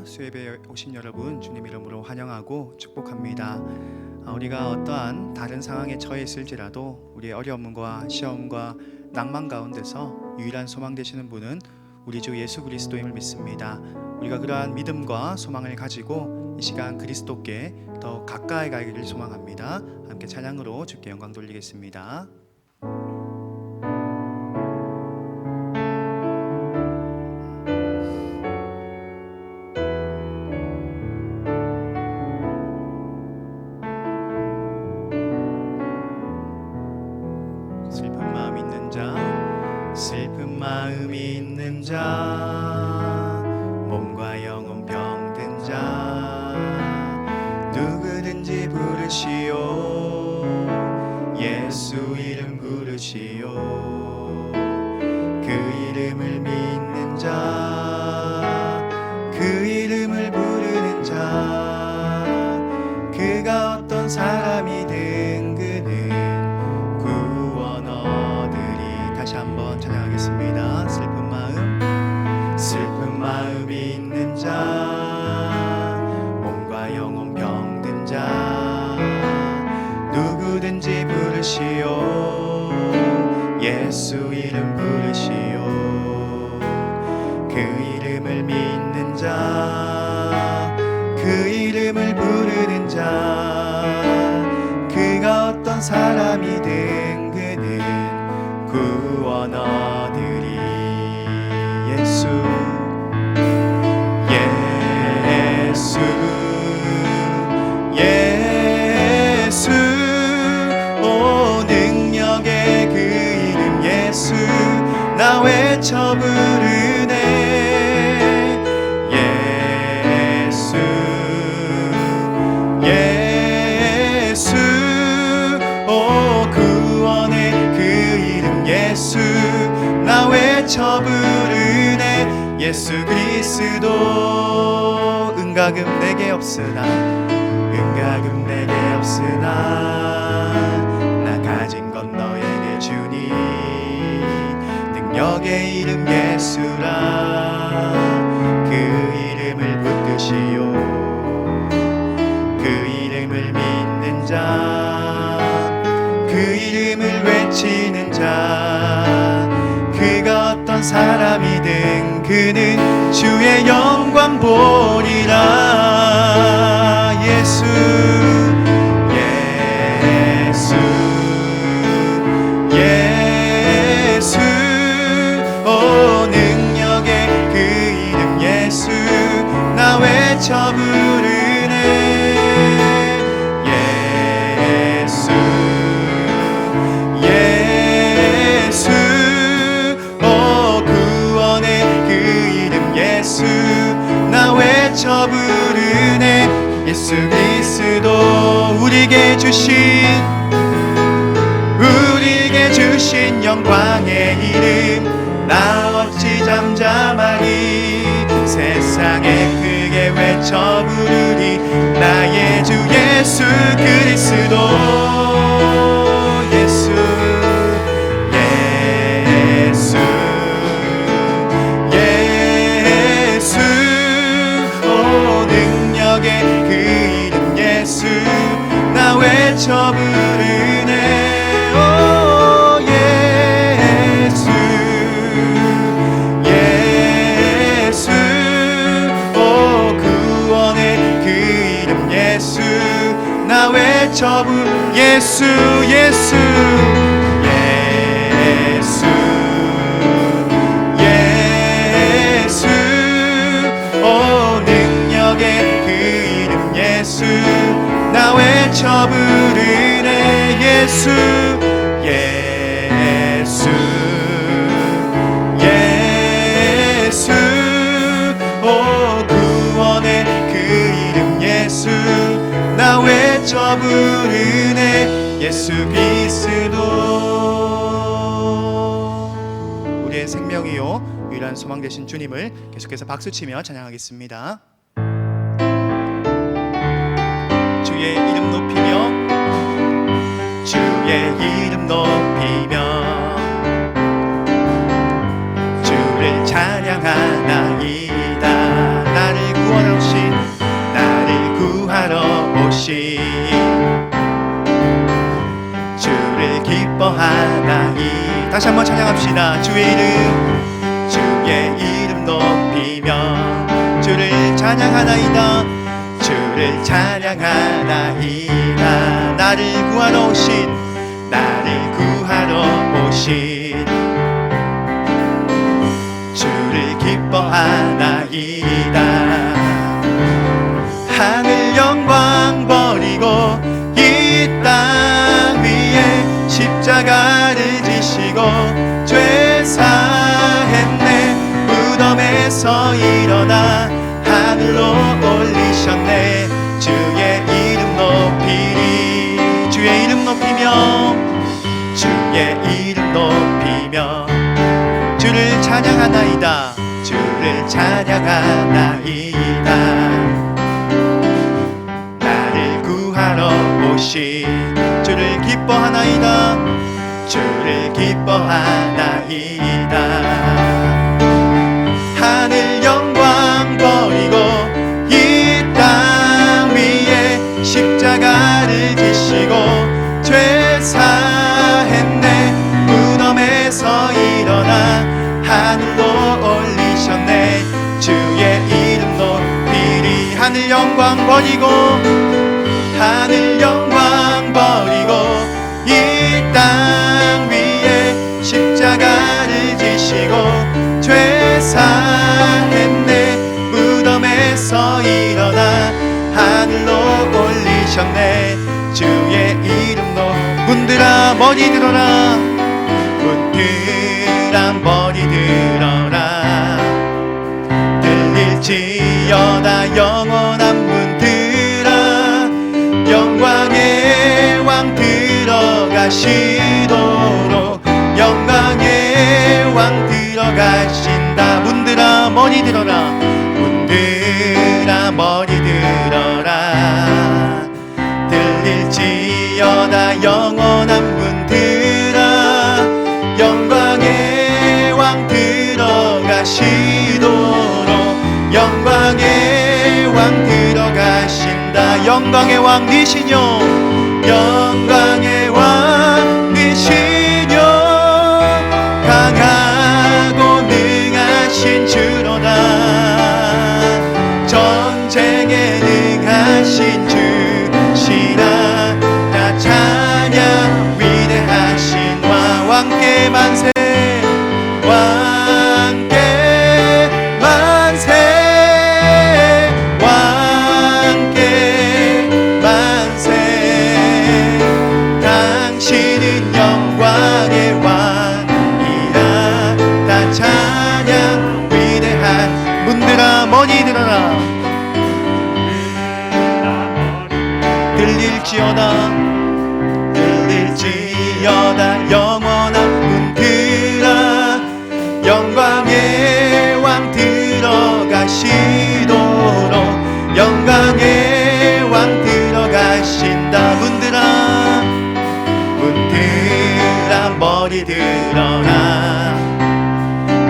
할렐루야. 수협에 오신 여러분 주님 이름으로 환영하고 축복합니다. 우리가 어떠한 다른 상황에 처해 있을지라도 우리의 어려움과 시험과 낭만 가운데서 유일한 소망 되시는 분은 우리 주 예수 그리스도임을 믿습니다. 우리가 그러한 믿음과 소망을 가지고 이 시간 그리스도께 더 가까이 가기를 소망합니다. 함께 찬양으로 주께 영광 돌리겠습니다. 슬픈 마음 있는 자, 몸과 영혼 병든 자, 누구든지 부르시오. 예수 이름 부르시오. 그 이름을 믿는 자, 그 이름을 부르는 자, 그가 어떤 사람이든 그는 구원 얻으리. 다시 한번 찬양하겠습니다. 슬픈 마음 있는 자, 몸과 영혼 병든 자, 누구든지 부르시오. 예수 이름 부르시오. 그 이름을 믿는 자, 그 이름을 부르는 자, 그가 어떤 사람이든 그는 구원 얻으리. 예수 예수 오 능력의 그 이름 예수 나 외쳐 부르네. 예수 오 구원의 그 이름 예수 나 외쳐 부르네. 예수 그리스도 은가금 내게 없으나 은가금 내게 없으나 나 가진 건 너에게 주니. 능력의 이름 예수라. 그 이름을 붙드시오. 그 이름을 믿는 자, 그 이름을 외치는 자, 그가 어떤 사람이든 그는 주의 영광 보리라. 예수 오 능력의 그 이름 예수 나 외쳐 부르네. 예수 오 구원의 그 이름 예수 나 외쳐 부르네. 예수 그리스도 우리에게 주신 영광의 이름 나 어찌 잠잠하리. 세상에 크게 외쳐 부르리. 나의 주 예수 그리스도. 예수 오 능력의 그 이름 예수 나 외쳐 부르네. 나 외쳐 부르 예수 오 능력의 그 이름 예수 나 외쳐 부르네. 예수 오 구원의 그 이름 예수 나 외쳐 부르네. 예수 그리스도 우리의 생명이요 유일한 소망 되신 주님을 계속해서 박수치며 찬양하겠습니다. 주의 이름 높이며 주의 이름 높이며 주를 찬양하나이다. 나를 구원하고 기뻐하나이. 다시 한번 찬양합시다. 주의 이름 높이며 주를 찬양하나이다. 주를 찬양하나이다. 나를 구하러 오신 주를 기뻐하나이다. 하늘 영광 버리고 이 땅 위에 십자가를 지시고 죄 사했네. 무덤에서 일어나 하늘로 올리셨네. 주의 이름 높이리. 주의 이름 높이며 주의 이름 높이며 주를 찬양하나이다. 주를 찬양하나이다. 나를 구하러 오신 주를 기뻐하나이다. 주를 기뻐하나이다. 하늘 영광 버리고 이 땅 위에 십자가를 지시고 죄 사했네. 무덤에서 일어나 하늘로 올리셨네. 주의 이름 높이리. 하늘 영광 버리고 이 땅 위에 십자가를 지시고 죄 사했네. 무덤에서 일어나 하늘로 올리셨네. 주의 이름 높. 문들아 머리 들어라. 문들아 머리 들어라. 들릴지어다 영원한 문들아. 영광의 왕 들어가시도록 영광의 왕 들어가신다. 문들아 머리 들어라. 문들아 머리 들어라. 들릴지어다 영원한 문들아. 영광의 왕 들어가시도록 영광의 왕 들어가신다. 영광의 왕 니시뇨. 영광의 왕 니시뇨. 강하고 능하신 주로다. 전쟁에 능하신 주시라. 나 찬양 위대하신 왕께 만세. 왕께 만세. 왕께 만세. 당신은 영광의 왕이라. 다 찬양 위대한. 문들아 머리 들어라. 들릴지어다 영원한 문들아. 영광의 왕 들어가시도록 영광의 왕 들어가신다. 문들아 머리 들어라.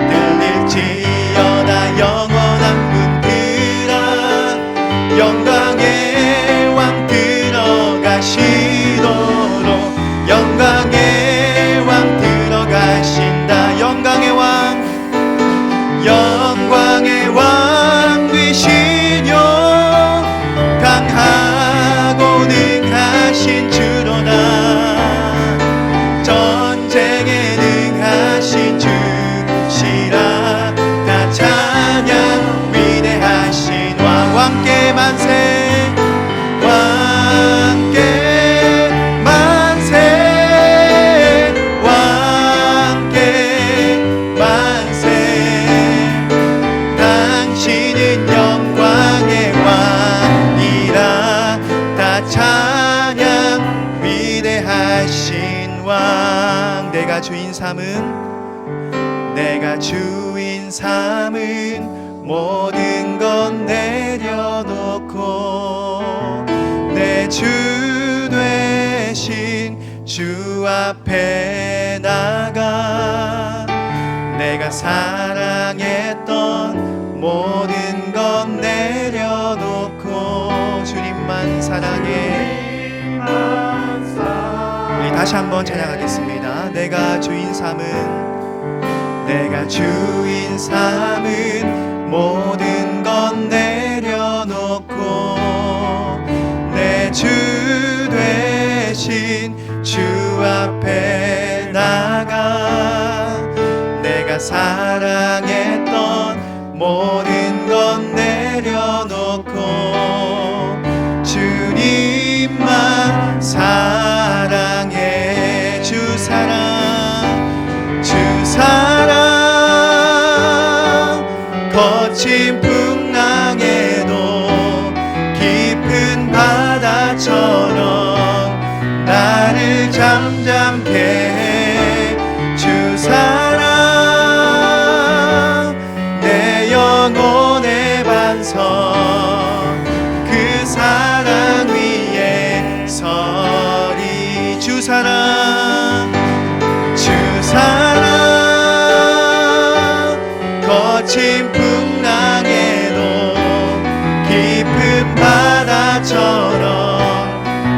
들릴지어다 영원한 문들아. 영광의 왕 들어가시도록 영광의 왕 들어가신다. 영광의 왕 되시뇨. 강하고 능하신 주로다. 전쟁에 능하신 주시라. 다 찬양 위대하신 왕께 만세. 내가 주인 삼은 모든 건 내려놓고 내 주 되신 주 앞에 나가. 내가 사랑했던 모든 건 내려놓고 주님만 사랑해. 우리 다시 한번 찬양하겠습니다. 내가 주인 삼은 모든 것 내려놓고 내 주 되신 주 앞에 나가 내가 사랑했던 모든 것 내려놓고 주님만 사랑해. 주 사랑 거친 풍랑에도 깊은 바다처럼 나를 잠잠케 해. 주 사랑 내 영혼의 반석 그 사랑 위에 서리. 주 사랑 거친 풍랑에도 깊은 바다처럼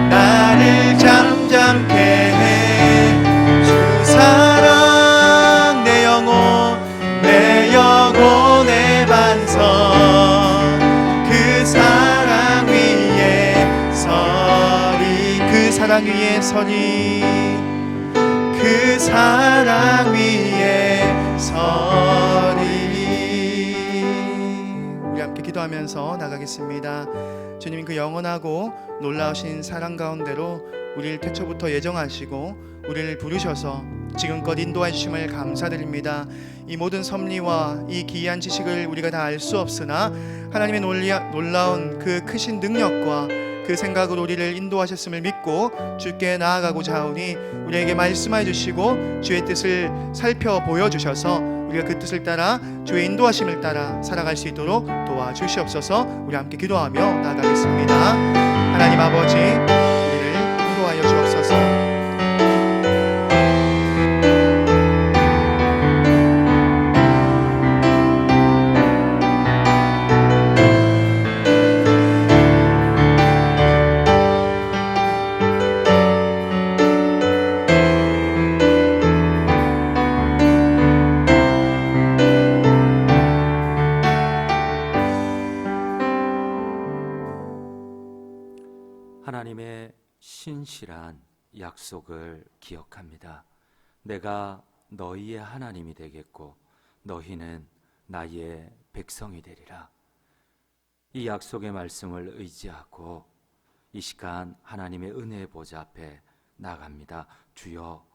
나를 잠잠케 해. 주 사랑 내 영혼의 반석 그 사랑 위에 서리. 그 사랑 위에 서리. 그 사랑 위에 서리. 우리 함께 기도하면서 나가겠습니다. 주님, 그 영원하고 놀라우신 사랑 가운데로 우리를 태초부터 예정하시고 우리를 부르셔서 지금껏 인도해 주심을 감사드립니다. 이 모든 섭리와 이 기이한 지식을 우리가 다 알 수 없으나 하나님의 놀라운 그 크신 능력과 그 생각으로 우리를 인도하셨음을 믿고 주께 나아가고자 하오니 우리에게 말씀해 주시고 주의 뜻을 살펴 보여주셔서 우리가 그 뜻을 따라 주의 인도하심을 따라 살아갈 수 있도록 도와주시옵소서. 우리 함께 기도하며 나아가겠습니다. 하나님 아버지, 우리를 인도하여 주옵소서. 하나님의 신실한 약속을 기억합니다. 내가 너희의 하나님이 되겠고 너희는 나의 백성이 되리라. 이 약속의 말씀을 의지하고 이 시간 하나님의 은혜의 보좌 앞에 나갑니다. 주여,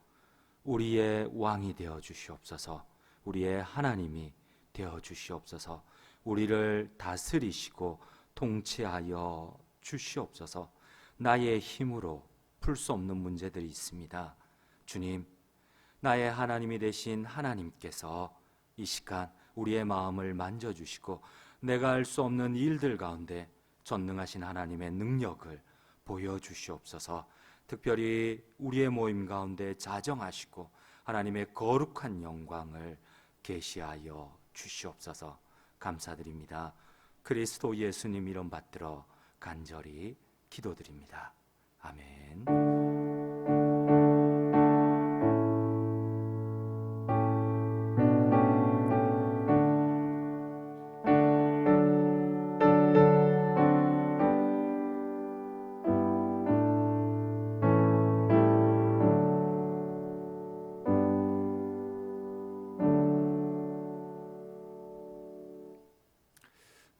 우리의 왕이 되어 주시옵소서. 우리의 하나님이 되어 주시옵소서. 우리를 다스리시고 통치하여 주시옵소서. 나의 힘으로 풀 수 없는 문제들이 있습니다. 주님, 나의 하나님이 되신 하나님께서 이 시간 우리의 마음을 만져주시고 내가 알 수 없는 일들 가운데 전능하신 하나님의 능력을 보여주시옵소서. 특별히 우리의 모임 가운데 자정하시고 하나님의 거룩한 영광을 계시하여 주시옵소서. 감사드립니다. 그리스도 예수님 이름 받들어 간절히 기도드립니다. 아멘.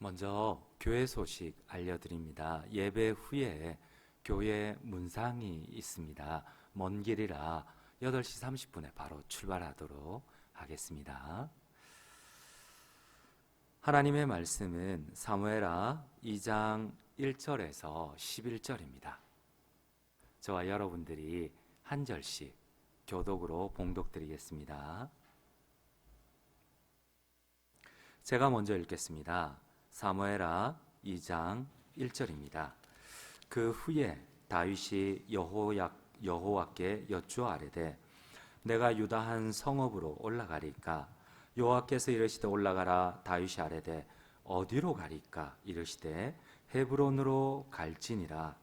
먼저 교회 소식 알려드립니다. 예배 후에 교회 문상이 있습니다. 먼 길이라 8시 30분에 바로 출발하도록 하겠습니다. 하나님의 말씀은 사무엘하 2장 1절에서 11절입니다. 저와 여러분들이 한 절씩 교독으로 봉독드리겠습니다. 제가 먼저 읽겠습니다. 사무엘하 2장 1절입니다. 그 후에 다윗이 여호와께 여쭈아뢰되 내가 유다 한 성읍으로 올라가리까? 여호와께서 이르시되 올라가라. 다윗이 아뢰되 어디로 가리까? 이르시되 헤브론으로 갈지니라.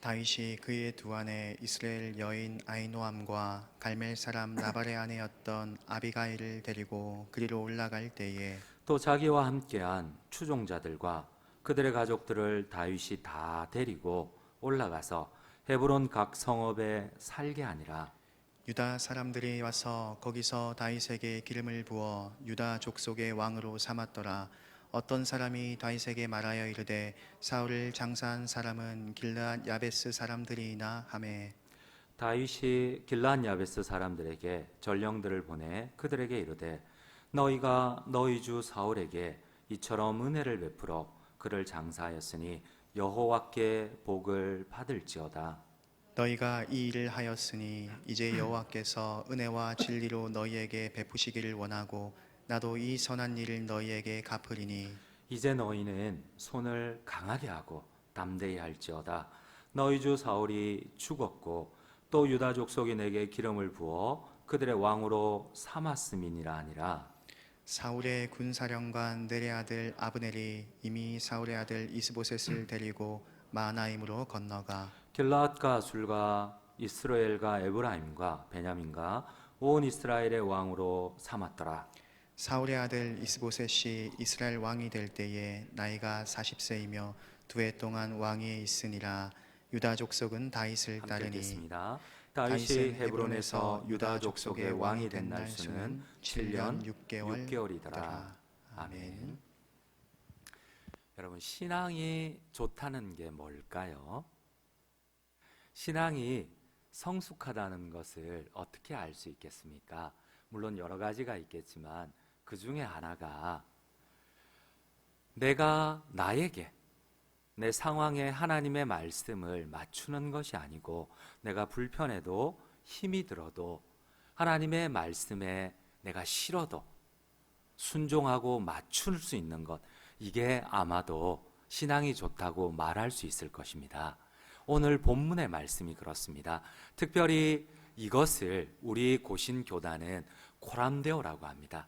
다윗이 그의 두 아내 이스라엘 여인 아히노암과 갈멜 사람 나발의 아내였던 아비가일을 데리고 그리로 올라갈 때에 또 자기와 함께한 추종자들과 그들의 가족들을 다윗이 다 데리고 올라가서 헤브론 각 성읍에 살게 하니라. 유다 사람들이 와서 거기서 다윗에게 기름을 부어 유다 족속의 왕으로 삼았더라. 어떤 사람이 다윗에게 말하여 이르되 사울을 장사한 사람은 길르앗 야베스 사람들이나 하매 다윗이 길르앗 야베스 사람들에게 전령들을 보내 그들에게 이르되 너희가 너희 주 사울에게 이처럼 은혜를 베풀어 그를 장사하였으니 여호와께 복을 받을지어다. 너희가 이 일을 하였으니 이제 여호와께서 은혜와 진리로 너희에게 베푸시기를 원하고 나도 이 선한 일을 너희에게 갚으리니 이제 너희는 손을 강하게 하고 담대히 할지어다. 너희 주 사울이 죽었고 또 유다 족속이 내게 기름을 부어 그들의 왕으로 삼았음이니라 하니라. 사울의 군사령관 넬의 아들 아브넬이 이미 사울의 아들 이스보셋을 데리고 마하나임으로 건너가 길라앗과 술과 이스라엘과 에브라임과 베냐민과 온 이스라엘의 왕으로 삼았더라. 사울의 아들 이스보셋이 이스라엘 왕이 될 때에 나이가 40세이며 2해 동안 왕위에 있으니라. 유다 족속은 다윗을 함께 따르니 읽겠습니다. 다윗이 헤브론에서 유다 족속의 왕이 된 날수는 7년 6개월이더라. 아멘. 여러분, 신앙이 좋다는 게 뭘까요? 신앙이 성숙하다는 것을 어떻게 알 수 있겠습니까? 물론 여러 가지가 있겠지만 그 중에 하나가 내가 나에게 내 상황에 하나님의 말씀을 맞추는 것이 아니고 내가 불편해도 힘이 들어도 하나님의 말씀에 내가 싫어도 순종하고 맞출 수 있는 것, 이게 아마도 신앙이 좋다고 말할 수 있을 것입니다. 오늘 본문의 말씀이 그렇습니다. 특별히 이것을 우리 고신교단은 코람데오라고 합니다.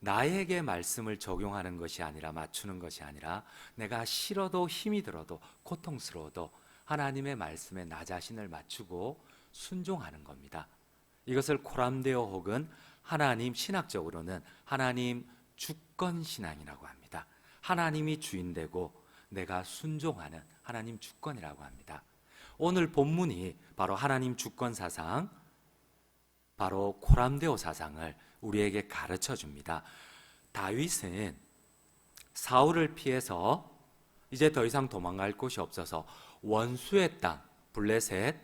나에게 말씀을 적용하는 것이 아니라 맞추는 것이 아니라 내가 싫어도 힘이 들어도 고통스러워도 하나님의 말씀에 나 자신을 맞추고 순종하는 겁니다. 이것을 코람데오 혹은 하나님, 신학적으로는 하나님 주권 신앙이라고 합니다. 하나님이 주인되고 내가 순종하는 하나님 주권이라고 합니다. 오늘 본문이 바로 하나님 주권 사상, 바로 코람데오 사상을 우리에게 가르쳐 줍니다. 다윗은 사울을 피해서 이제 더 이상 도망갈 곳이 없어서 원수의 땅 블레셋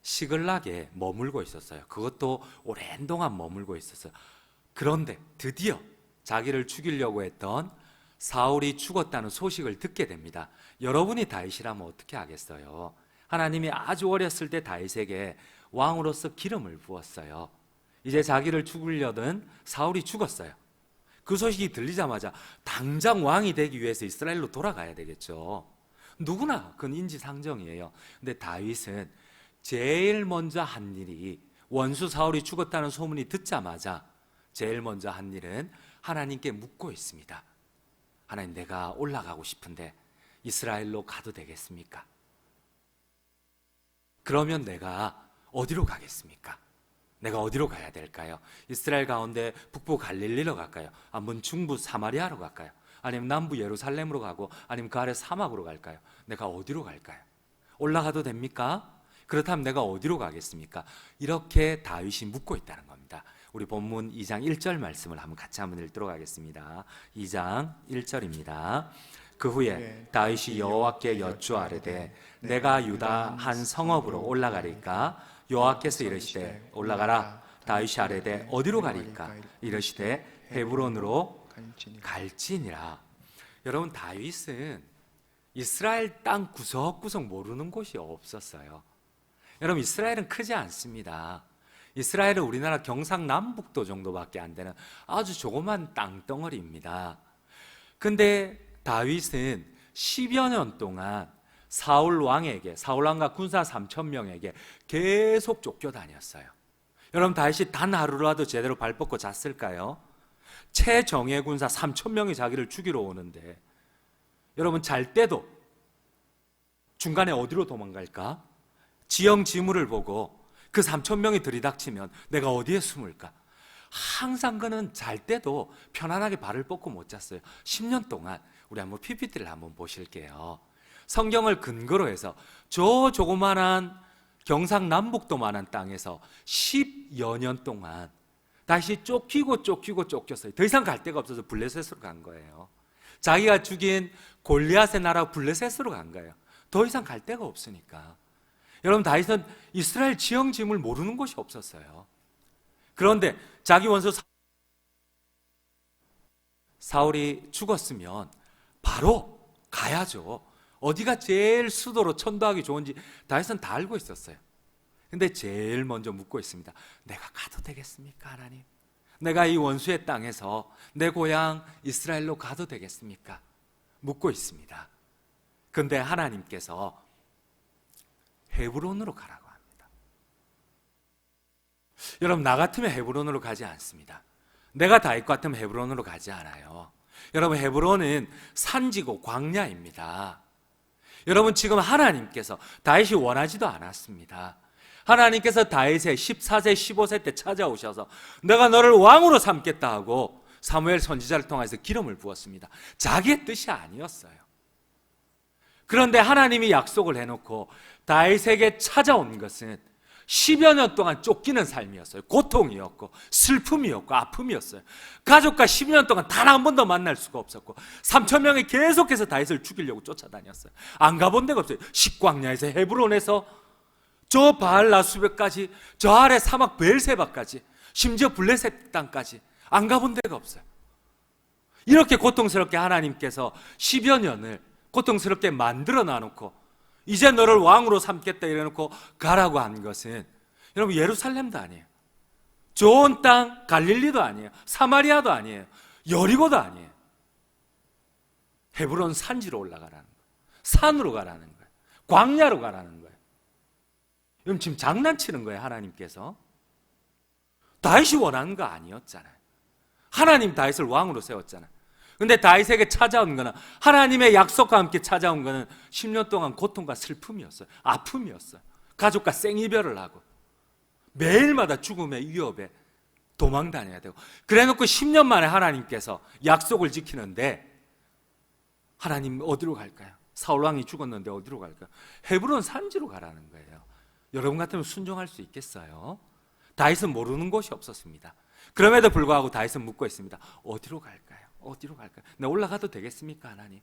시글락에 머물고 있었어요. 그것도 오랜 동안 머물고 있었어요. 그런데 드디어 자기를 죽이려고 했던 사울이 죽었다는 소식을 듣게 됩니다. 여러분이 다윗이라면 어떻게 하겠어요? 하나님이 아주 어렸을 때 다윗에게 왕으로서 기름을 부었어요. 이제 자기를 죽이려던 사울이 죽었어요. 그 소식이 들리자마자 당장 왕이 되기 위해서 이스라엘로 돌아가야 되겠죠. 누구나 그건 인지상정이에요. 근데 다윗은 제일 먼저 한 일이, 원수 사울이 죽었다는 소문이 듣자마자 제일 먼저 한 일은 하나님께 묻고 있습니다. 하나님, 내가 올라가고 싶은데 이스라엘로 가도 되겠습니까? 그러면 내가 어디로 가겠습니까? 내가 어디로 가야 될까요? 이스라엘 가운데 북부 갈릴리로 갈까요? 아니면 중부 사마리아로 갈까요? 아니면 남부 예루살렘으로 가고 아니면 그 아래 사막으로 갈까요? 내가 어디로 갈까요? 올라가도 됩니까? 그렇다면 내가 어디로 가겠습니까? 이렇게 다윗이 묻고 있다는 겁니다. 우리 본문 2장 1절 말씀을 같이 한번 읽도록 하겠습니다. 2장 1절입니다. 그 후에 다윗이 여호와께 여쭈아르되 내가 유다 한 성읍으로 올라가리까? 여호와께서 이르시되 올라가라. 다윗이 아뢰되 어디로 가리까? 이르시되 헤브론으로 갈지니라. 여러분, 다윗은 이스라엘 땅 구석구석 모르는 곳이 없었어요. 여러분, 이스라엘은 크지 않습니다. 이스라엘은 우리나라 경상남북도 정도밖에 안 되는 아주 조그만 땅덩어리입니다. 근데 다윗은 10여 년 동안 사울 왕과 군사 3,000명에게 계속 쫓겨다녔어요. 여러분, 다윗이 단 하루라도 제대로 발 뻗고 잤을까요? 최정예 군사 3,000명이 자기를 죽이러 오는데, 여러분, 잘 때도 중간에 어디로 도망갈까? 지형지물을 보고 그 3천 명이 들이닥치면 내가 어디에 숨을까? 항상 그는 잘 때도 편안하게 발을 뻗고 못 잤어요. 10년 동안. 우리 한번 PPT를 한번 보실게요. 성경을 근거로 해서 저 조그만한 경상남북도만한 땅에서 10여 년 동안 다시 쫓겨서요. 더 이상 갈 데가 없어서 블레셋으로 간 거예요. 자기가 죽인 골리앗의 나라 블레셋으로 간 거예요. 더 이상 갈 데가 없으니까. 여러분, 다윗은 이스라엘 지형짐을 모르는 곳이 없었어요. 그런데 자기 원수 사울이 죽었으면 바로 가야죠. 어디가 제일 수도로 천도하기 좋은지 다윗은 다 알고 있었어요. 근데 제일 먼저 묻고 있습니다. 내가 가도 되겠습니까, 하나님? 내가 이 원수의 땅에서 내 고향 이스라엘로 가도 되겠습니까? 묻고 있습니다. 근데 하나님께서 헤브론으로 가라고 합니다. 여러분, 나 같으면 헤브론으로 가지 않습니다. 내가 다윗 같으면 헤브론으로 가지 않아요. 여러분, 헤브론은 산지고 광야입니다. 여러분, 지금 하나님께서 다윗이 원하지도 않았습니다. 하나님께서 다윗의 14세, 15세 때 찾아오셔서 내가 너를 왕으로 삼겠다 하고 사무엘 선지자를 통해서 기름을 부었습니다. 자기의 뜻이 아니었어요. 그런데 하나님이 약속을 해놓고 다윗에게 찾아온 것은 10여 년 동안 쫓기는 삶이었어요. 고통이었고 슬픔이었고 아픔이었어요. 가족과 10년 동안 단 한 번도 만날 수가 없었고 3천 명이 계속해서 다윗을 죽이려고 쫓아다녔어요. 안 가본 데가 없어요. 식광야에서 헤브론에서 저 바알라수베까지, 저 아래 사막 베엘세바까지, 심지어 블레셋 땅까지 안 가본 데가 없어요. 이렇게 고통스럽게 하나님께서 10여 년을 고통스럽게 만들어 놔놓고 이제 너를 왕으로 삼겠다 이래놓고 가라고 한 것은 여러분, 예루살렘도 아니에요. 좋은 땅 갈릴리도 아니에요. 사마리아도 아니에요. 여리고도 아니에요. 헤브론 산지로 올라가라는 거예요. 산으로 가라는 거예요. 광야로 가라는 거예요. 여러분, 지금 장난치는 거예요, 하나님께서. 다윗이 원하는 거 아니었잖아요. 하나님 다윗을 왕으로 세웠잖아요. 근데 다윗에게 찾아온 거는, 하나님의 약속과 함께 찾아온 거는 10년 동안 고통과 슬픔이었어요. 아픔이었어요. 가족과 생이별을 하고 매일마다 죽음의 위협에 도망 다녀야 되고, 그래놓고 10년 만에 하나님께서 약속을 지키는데 하나님 어디로 갈까요? 사울왕이 죽었는데 어디로 갈까요? 헤브론 산지로 가라는 거예요. 여러분 같으면 순종할 수 있겠어요? 다윗은 모르는 곳이 없었습니다. 그럼에도 불구하고 다윗은 묻고 있습니다. 어디로 갈까요? 어디로 갈까요? 내가 올라가도 되겠습니까, 하나님?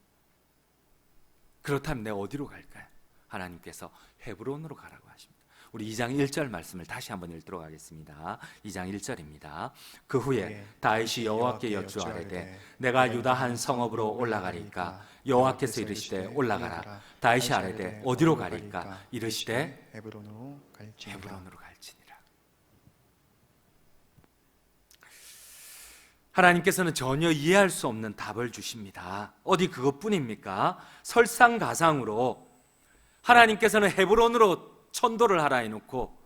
그렇다면 내가 어디로 갈까요? 하나님께서 헤브론으로 가라고 하십니다. 우리 2장 1절 말씀을 다시 한번 읽도록 하겠습니다. 2장 1절입니다. 그 후에 다윗이 여호와께 여쭈아뢰되 내가 유다 한 성읍으로 올라가리까? 여호와께서 이르시되 올라가라. 다윗이 아뢰되 어디로 가리까? 이르시되 헤브론으로 갈지니라. 헤브론으로 갈지니라. 하나님께서는 전혀 이해할 수 없는 답을 주십니다. 어디 그것뿐입니까? 설상가상으로 하나님께서는 헤브론으로 천도를 하라 해놓고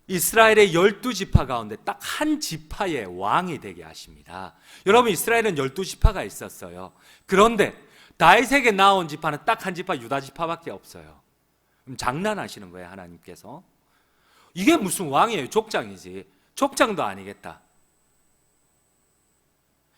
이스라엘의 12지파 가운데 딱 한 지파의 왕이 되게 하십니다. 여러분, 이스라엘은 12지파가 있었어요. 그런데 다윗에게 나온 지파는 딱 한 지파, 유다 지파밖에 없어요. 장난하시는 거예요, 하나님께서. 이게 무슨 왕이에요? 족장이지. 족장도 아니겠다.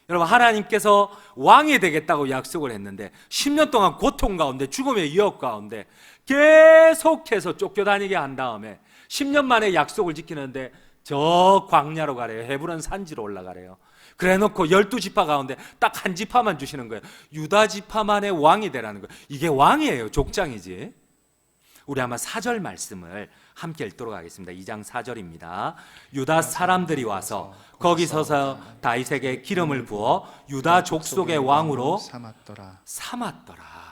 여러분, 하나님께서 왕이 되겠다고 약속을 했는데 10년 동안 고통 가운데, 죽음의 위협 가운데 계속해서 쫓겨다니게 한 다음에 10년 만에 약속을 지키는데 저 광야로 가래요. 헤브론 산지로 올라가래요. 그래 놓고 12지파 가운데 딱 한 지파만 주시는 거예요. 유다 지파만의 왕이 되라는 거예요. 이게 왕이에요, 족장이지. 우리 아마 4절 말씀을 함께 읽도록 하겠습니다. 2장 4절입니다. 유다 사람들이 와서 거기 서서 다윗에게 기름을 부어 유다 족속의 왕으로 삼았더라.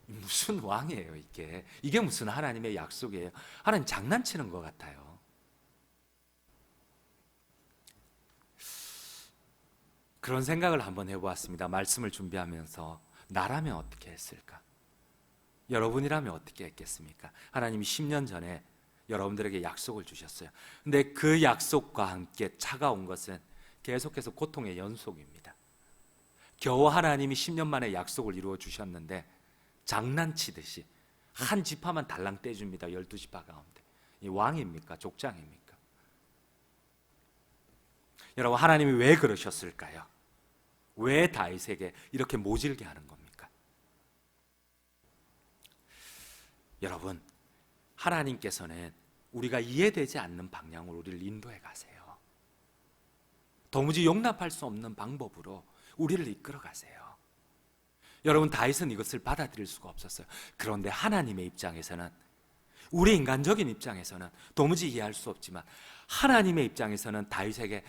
무슨 왕이에요, 이게? 이게 무슨 하나님의 약속이에요? 하나님 장난치는 것 같아요. 그런 생각을 한번 해보았습니다. 말씀을 준비하면서 나라면 어떻게 했을까? 여러분이라면 어떻게 했겠습니까? 하나님이 10년 전에 여러분들에게 약속을 주셨어요. 근데 그 약속과 함께 차가운 것은 계속해서 고통의 연속입니다. 겨우 하나님이 10년 만에 약속을 이루어 주셨는데 장난치듯이 한 지파만 달랑 떼줍니다. 12지파 가운데. 이 왕입니까? 족장입니까? 여러분, 하나님이 왜 그러셨을까요? 왜 다윗에게 이렇게 모질게 하는 겁니까? 여러분, 하나님께서는 우리가 이해되지 않는 방향으로 우리를 인도해 가세요. 도무지 용납할 수 없는 방법으로 우리를 이끌어 가세요. 여러분, 다윗은 이것을 받아들일 수가 없었어요. 그런데 하나님의 입장에서는, 우리 인간적인 입장에서는 도무지 이해할 수 없지만 하나님의 입장에서는 다윗에게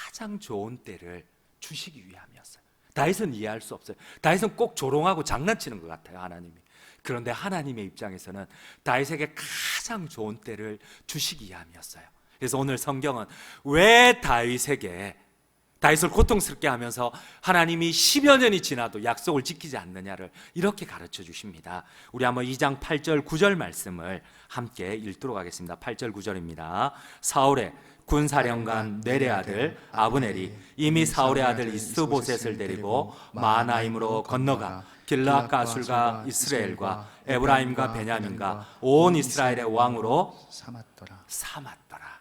가장 좋은 때를 주시기 위함이었어요. 다윗은 이해할 수 없어요. 다윗은 꼭 조롱하고 장난치는 것 같아요, 하나님이. 그런데 하나님의 입장에서는 다윗에게 가장 좋은 때를 주시기 위함이었어요. 그래서 오늘 성경은 왜 다윗을 고통스럽게 하면서 하나님이 10여 년이 지나도 약속을 지키지 않느냐를 이렇게 가르쳐 주십니다. 우리 한번 2장 8절 9절 말씀을 함께 읽도록 하겠습니다. 8절 9절입니다. 사울의 군사령관 넬의 아들 아브넬이 이미 사울의 아들 이스보셋을 데리고 마하나임으로 건너가 길르앗 가술과 이스라엘과 에브라임과 베냐민과 온 이스라엘의 왕으로 삼았더라.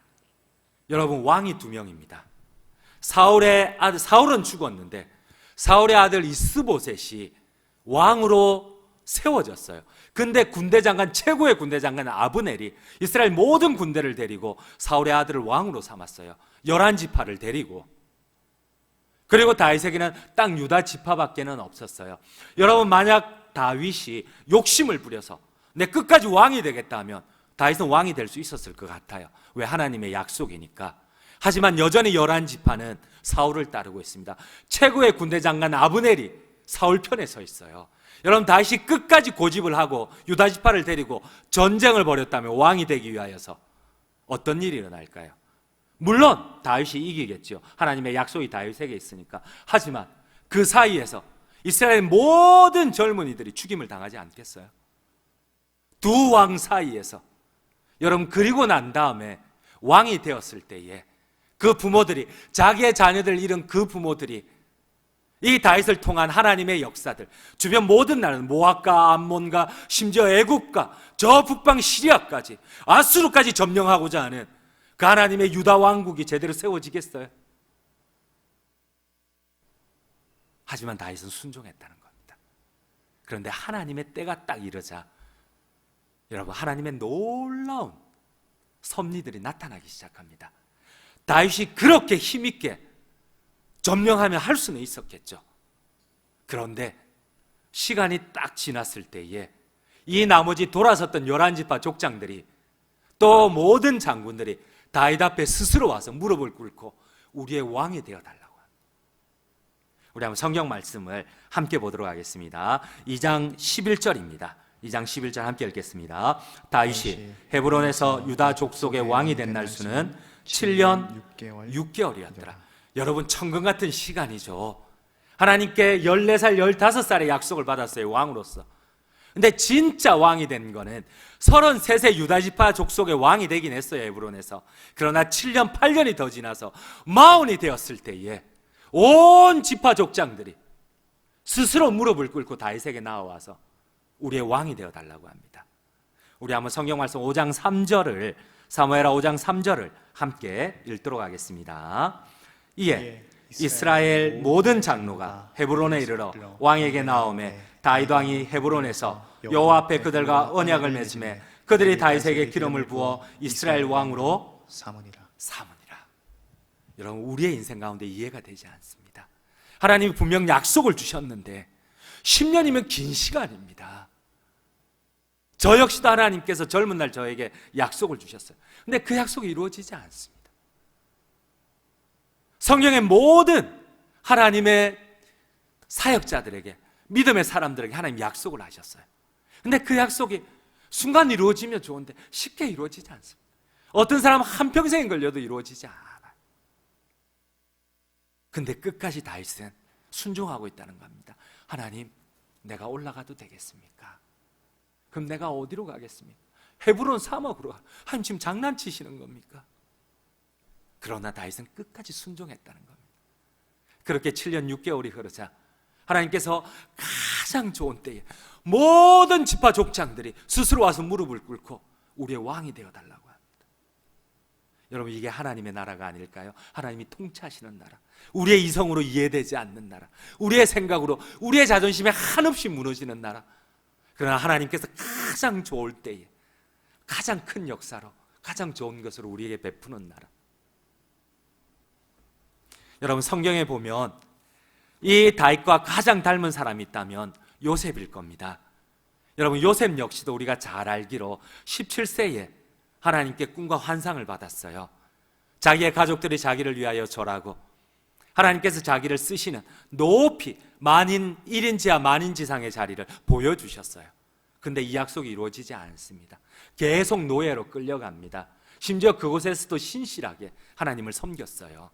여러분, 왕이 두 명입니다. 사울은 죽었는데 사울의 아들 이스보셋이 왕으로 세워졌어요. 근데 최고의 군대 장관 아브넬이 이스라엘 모든 군대를 데리고 사울의 아들을 왕으로 삼았어요. 11지파를 데리고. 그리고 다윗에게는 딱 유다 지파밖에는 없었어요. 여러분, 만약 다윗이 욕심을 부려서 내 끝까지 왕이 되겠다 하면 다윗은 왕이 될 수 있었을 것 같아요. 왜? 하나님의 약속이니까. 하지만 여전히 11지파는 사울을 따르고 있습니다. 최고의 군대 장관 아브넬이 사울 편에 서 있어요. 여러분, 다윗이 끝까지 고집을 하고 유다 지파를 데리고 전쟁을 벌였다면 왕이 되기 위하여서 어떤 일이 일어날까요? 물론 다윗이 이기겠죠. 하나님의 약속이 다윗에게 있으니까. 하지만 그 사이에서 이스라엘 모든 젊은이들이 죽임을 당하지 않겠어요? 두 왕 사이에서. 여러분, 그리고 난 다음에 왕이 되었을 때에 그 부모들이, 자기의 자녀들을 잃은 그 부모들이 이 다윗을 통한 하나님의 역사들, 주변 모든 나라는 모압과 암몬과 심지어 애국과 저 북방 시리아까지, 아수르까지 점령하고자 하는 그 하나님의 유다 왕국이 제대로 세워지겠어요? 하지만 다윗은 순종했다는 겁니다. 그런데 하나님의 때가 딱 이르자 여러분, 하나님의 놀라운 섭리들이 나타나기 시작합니다. 다윗이 그렇게 힘있게 점령하면 할 수는 있었겠죠. 그런데 시간이 딱 지났을 때에 이 나머지 돌아섰던 11지파 족장들이 또 모든 장군들이 다윗 앞에 스스로 와서 무릎을 꿇고 우리의 왕이 되어달라고 합니다. 우리 한번 성경 말씀을 함께 보도록 하겠습니다. 2장 11절입니다. 2장 11절 함께 읽겠습니다. 다윗이 헤브론에서 유다 족속의 왕이 된 날수는 7년 6개월이었더라. 여러분, 천금 같은 시간이죠. 하나님께 14살, 15살의 약속을 받았어요, 왕으로서. 근데 진짜 왕이 된 거는 33세 유다지파 족속의 왕이 되긴 했어요, 헤브론에서. 그러나 7년, 8년이 더 지나서 40이 되었을 때에 온 지파 족장들이 스스로 무릎을 꿇고 다윗에게 나와서 우리의 왕이 되어달라고 합니다. 우리 한번 성경 말씀 5장 3절을, 사무엘하 5장 3절을 함께 읽도록 하겠습니다. 이에 이스라엘 모든 장로가 헤브론에 이르러 왕에게 나오매 다윗 왕이 헤브론에서 여호와 앞에 그들과 언약을 맺음에 그들이 다윗에게 기름을 부어 이스라엘 왕으로 삼으니라. 여러분, 우리의 인생 가운데 이해가 되지 않습니다. 하나님이 분명 약속을 주셨는데 10년이면 긴 시간입니다. 저 역시도 하나님께서 젊은 날 저에게 약속을 주셨어요. 근데 그 약속이 이루어지지 않습니다. 성경의 모든 하나님의 사역자들에게, 믿음의 사람들에게 하나님 약속을 하셨어요. 근데 그 약속이 순간 이루어지면 좋은데 쉽게 이루어지지 않습니다. 어떤 사람은 한평생이 걸려도 이루어지지 않아요. 근데 끝까지 다윗은 순종하고 있다는 겁니다. 하나님, 내가 올라가도 되겠습니까? 그럼 내가 어디로 가겠습니까? 헤브론 사막으로 가. 하나님, 지금 장난치시는 겁니까? 그러나 다윗은 끝까지 순종했다는 겁니다. 그렇게 7년 6개월이 흐르자 하나님께서 가장 좋은 때에 모든 지파 족장들이 스스로 와서 무릎을 꿇고 우리의 왕이 되어달라고 합니다. 여러분, 이게 하나님의 나라가 아닐까요? 하나님이 통치하시는 나라, 우리의 이성으로 이해되지 않는 나라, 우리의 생각으로 우리의 자존심에 한없이 무너지는 나라. 그러나 하나님께서 가장 좋을 때에 가장 큰 역사로 가장 좋은 것으로 우리에게 베푸는 나라. 여러분, 성경에 보면 이 다윗과 가장 닮은 사람이 있다면 요셉일 겁니다. 여러분, 요셉 역시도 우리가 잘 알기로 17세에 하나님께 꿈과 환상을 받았어요. 자기의 가족들이 자기를 위하여 절하고 하나님께서 자기를 쓰시는 높이 만인 1인지하 만인지상의 자리를 보여주셨어요. 근데 이 약속이 이루어지지 않습니다. 계속 노예로 끌려갑니다. 심지어 그곳에서도 신실하게 하나님을 섬겼어요.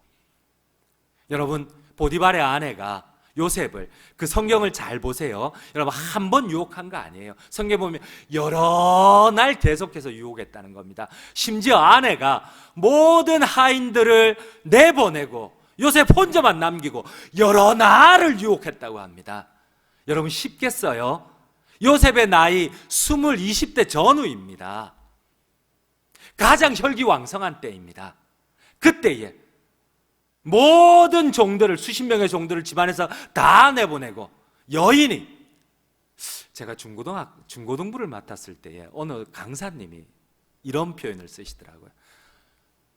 여러분, 보디발의 아내가 요셉을, 그 성경을 잘 보세요. 여러분, 한 번 유혹한 거 아니에요. 성경 보면 여러 날 계속해서 유혹했다는 겁니다. 심지어 아내가 모든 하인들을 내보내고 요셉 혼자만 남기고 여러 날을 유혹했다고 합니다. 여러분, 쉽겠어요? 요셉의 나이 20대 전후입니다. 가장 혈기왕성한 때입니다. 그때에 모든 종들을, 수십 명의 종들을 집안에서 다 내보내고 여인이, 제가 중고등부를 맡았을 때에 어느 강사님이 이런 표현을 쓰시더라고요.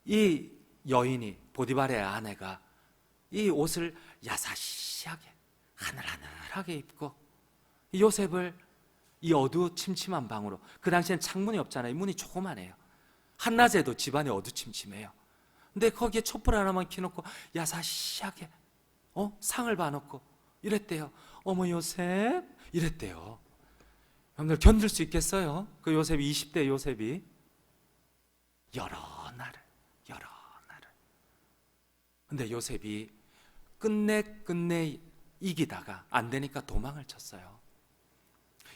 이 여인이, 보디발의 아내가 이 옷을 야사시하게 하늘하늘하게 입고 요셉을 이 어두침침한 방으로, 그 당시엔 창문이 없잖아요. 문이 조그만해요. 한낮에도 집안이 어두침침해요. 근데 거기에 촛불 하나만 켜놓고 야사시하게 상을 봐놓고 이랬대요. 어머 요셉, 이랬대요. 여러분들 견딜 수 있겠어요? 그 요셉이, 20대 요셉이 여러 날을. 근데 요셉이 끝내 이기다가 안 되니까 도망을 쳤어요.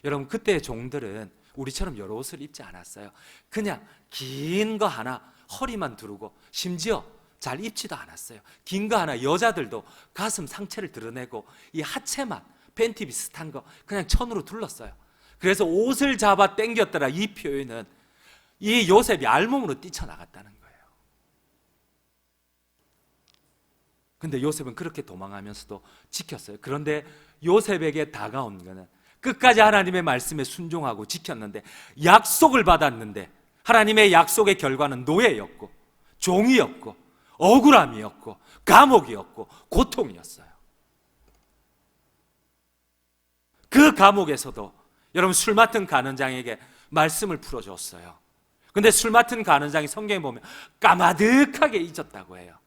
여러분, 그때의 종들은 우리처럼 여러 옷을 입지 않았어요. 그냥 긴 거 하나 허리만 두르고, 심지어 잘 입지도 않았어요. 긴 거 하나, 여자들도 가슴 상체를 드러내고 이 하체만 팬티 비슷한 거 그냥 천으로 둘렀어요. 그래서 옷을 잡아 당겼더라, 이 표현은 이 요셉이 알몸으로 뛰쳐나갔다는 거예요. 근데 요셉은 그렇게 도망하면서도 지켰어요. 그런데 요셉에게 다가온 거는 끝까지 하나님의 말씀에 순종하고 지켰는데, 약속을 받았는데 하나님의 약속의 결과는 노예였고 종이었고 억울함이었고 감옥이었고 고통이었어요. 그 감옥에서도 여러분, 술 맡은 간원장에게 말씀을 풀어줬어요. 근데 술 맡은 간원장이 성경에 보면 까마득하게 잊었다고 해요.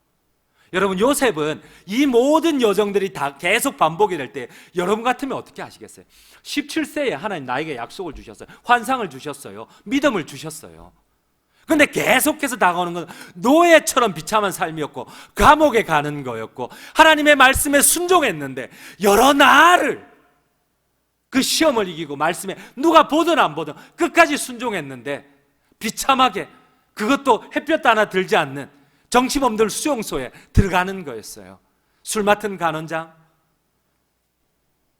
여러분, 요셉은 이 모든 여정들이 다 계속 반복이 될 때 여러분 같으면 어떻게 하시겠어요? 17세에 하나님 나에게 약속을 주셨어요. 환상을 주셨어요. 믿음을 주셨어요. 근데 계속해서 다가오는 건 노예처럼 비참한 삶이었고 감옥에 가는 거였고, 하나님의 말씀에 순종했는데 여러 날을 그 시험을 이기고 말씀에 누가 보든 안 보든 끝까지 순종했는데 비참하게, 그것도 햇볕 하나 들지 않는 정치범들 수용소에 들어가는 거였어요. 술 맡은 간원장.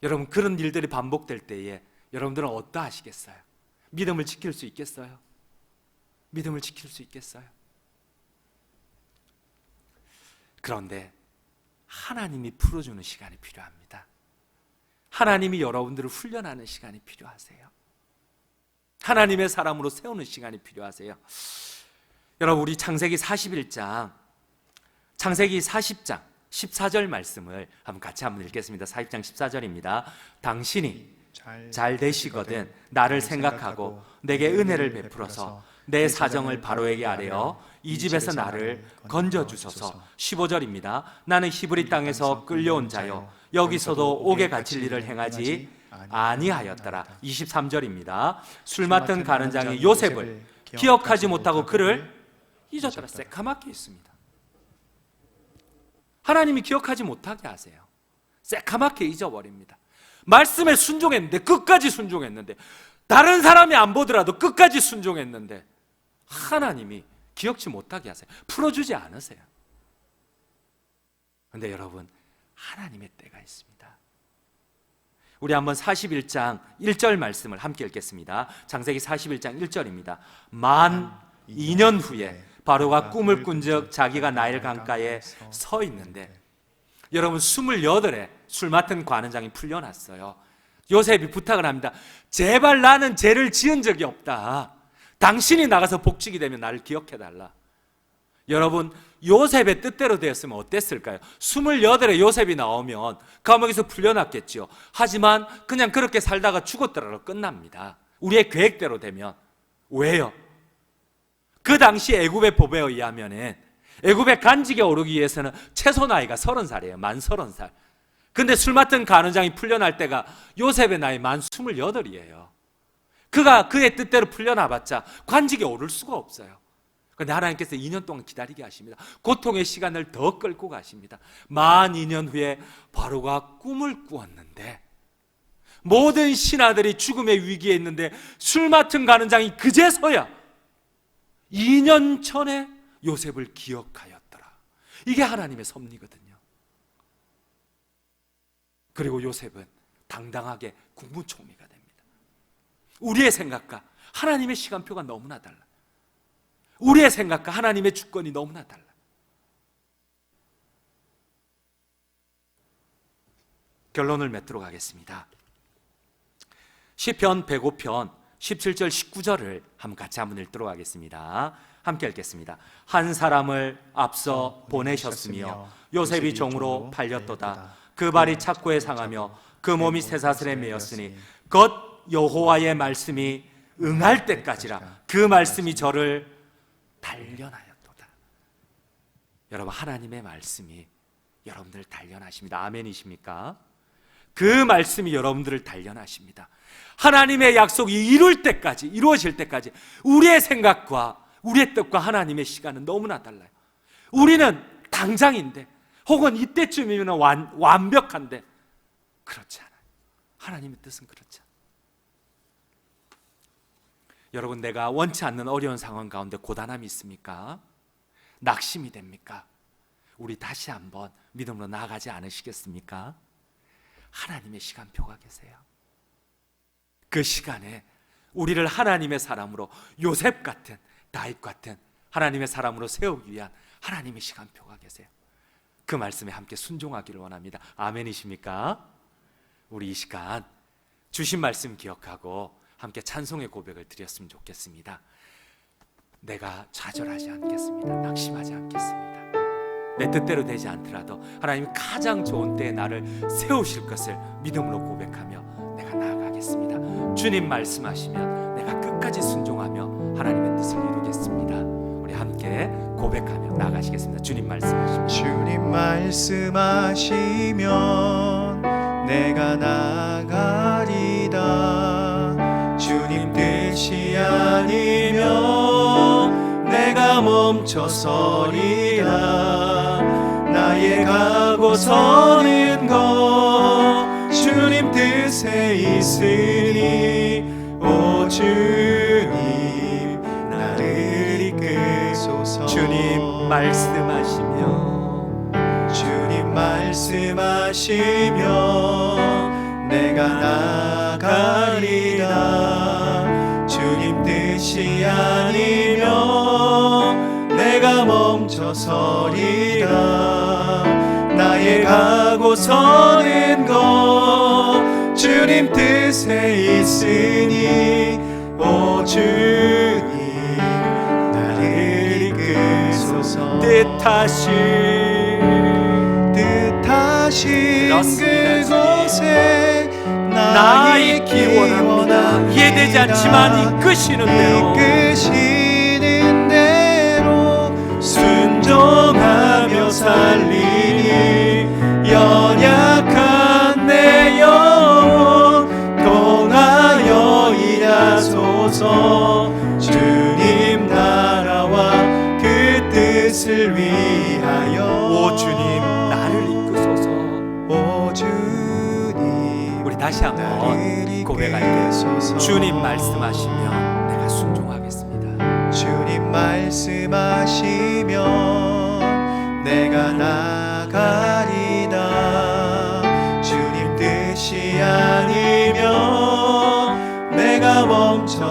여러분, 그런 일들이 반복될 때에 여러분들은 어떠하시겠어요? 믿음을 지킬 수 있겠어요? 믿음을 지킬 수 있겠어요? 그런데 하나님이 풀어주는 시간이 필요합니다. 하나님이 여러분들을 훈련하는 시간이 필요하세요. 하나님의 사람으로 세우는 시간이 필요하세요. 여러분, 우리 창세기 41장, 창세기 40장 14절 말씀을 같이 한번 읽겠습니다. 40장 14절입니다. 당신이 잘 되시거든 나를 생각하고 내게 은혜를 베풀어서 내 사정을 바로에게 아뢰어 이 집에서 나를 건져주소서. 15절입니다. 나는 히브리 땅에서 끌려온 자요 여기서도 옥에 갇힐 일을 행하지 아니하였더라. 23절입니다. 술 맡은 간원장이 요셉을 기억하지 못하고 그를 잊었더라. 새카맣게 있습니다. 하나님이 기억하지 못하게 하세요. 새카맣게 잊어버립니다. 말씀에 순종했는데, 끝까지 순종했는데, 다른 사람이 안 보더라도 끝까지 순종했는데 하나님이 기억지 못하게 하세요. 풀어주지 않으세요. 그런데 여러분, 하나님의 때가 있습니다. 우리 한번 41장 1절 말씀을 함께 읽겠습니다. 창세기 41장 1절입니다. 만 2년 후에 바로가 꿈을 꾼즉 자기가 나일 강가에 서 있는데, 여러분 28에 술 맡은 관원장이 풀려났어요. 요셉이 부탁을 합니다. 제발 나는 죄를 지은 적이 없다. 당신이 나가서 복직이 되면 나를 기억해달라. 여러분 요셉의 뜻대로 되었으면 어땠을까요? 28에 요셉이 나오면 감옥에서 풀려났겠죠. 하지만 그냥 그렇게 살다가 죽었더라도 끝납니다. 우리의 계획대로 되면. 왜요? 그 당시 애굽의 법에 의하면 애굽의 간직에 오르기 위해서는 최소 나이가 30살이에요. 만 30살. 근데 술 맡은 간원장이 풀려날 때가 요셉의 나이 만 28이에요. 그가 그의 뜻대로 풀려나봤자 관직에 오를 수가 없어요. 그런데 하나님께서 2년 동안 기다리게 하십니다. 고통의 시간을 더 끌고 가십니다. 만 2년 후에 바로가 꿈을 꾸었는데, 모든 신하들이 죽음의 위기에 있는데 술 맡은 간원장이 그제서야 2년 전에 요셉을 기억하였더라. 이게 하나님의 섭리거든요. 그리고 요셉은 당당하게 국무총리가 됩니다. 우리의 생각과 하나님의 시간표가 너무나 달라. 우리의 생각과 하나님의 주권이 너무나 달라. 결론을 맺도록 하겠습니다. 시편 105편 17절 19절을 같이 한번 읽도록 하겠습니다. 함께 읽겠습니다. 한 사람을 앞서 보내셨으며 요셉이 종으로 팔렸도다. 그 발이 착고에 상하며 그 몸이 쇠사슬에 매였으니 곧 여호와의 말씀이 응할 때까지라. 그 말씀이 저를 단련하였도다. 여러분 하나님의 말씀이 여러분들을 단련하십니다. 아멘이십니까? 그 말씀이 여러분들을 단련하십니다. 하나님의 약속이 이루어질 때까지 우리의 생각과 우리의 뜻과 하나님의 시간은 너무나 달라요. 우리는 당장인데 혹은 이때쯤이면 완벽한데 그렇지 않아요. 하나님의 뜻은 그렇지 않아요. 여러분 내가 원치 않는 어려운 상황 가운데 고단함이 있습니까? 낙심이 됩니까? 우리 다시 한번 믿음으로 나아가지 않으시겠습니까? 하나님의 시간표가 계세요. 그 시간에 우리를 하나님의 사람으로, 요셉 같은, 다윗 같은 하나님의 사람으로 세우기 위한 하나님의 시간표가 계세요. 그 말씀에 함께 순종하기를 원합니다. 아멘이십니까? 우리 이 시간 주신 말씀 기억하고 함께 찬송의 고백을 드렸으면 좋겠습니다. 내가 좌절하지 않겠습니다. 낙심하지 않겠습니다. 내 뜻대로 되지 않더라도 하나님이 가장 좋은 때에 나를 세우실 것을 믿음으로 고백하며 내가 나아가겠습니다. 주님 말씀하시면 내가 끝까지 순종하며 하나님의 뜻을 이루겠습니다. 우리 함께 고백하며 나아가시겠습니다. 주님 말씀하시면, 주님 말씀하시면 내가 나가리다. 주님 뜻이 아니면 내가 멈춰서리라. 나의 가고 서는 것 주님 뜻에 있으니 오 주님 나를 이끄소서. 주님 말씀하시면 내가 나가리라. 주님 뜻이 아니면 내가 멈춰서리라. 나의 가고 서는 것 주님 뜻에 있으니 오 주님 나를 이끄소서. 뜻하신 그곳에 나 있기 원합니다. 이해되지 않지만 이끄시는 대로 순종하며 살리니 연약한 내 영혼 통하여 일하소서. 주님 나라와 그 뜻을 위하여 오 주님 나를 이끄소서. 오 주님 우리 다시 한번 고백할게요. 주님 말씀하시면 내가 순종하겠습니다. 주님 말씀하시면 내가 나가리다. 주님 뜻이 아니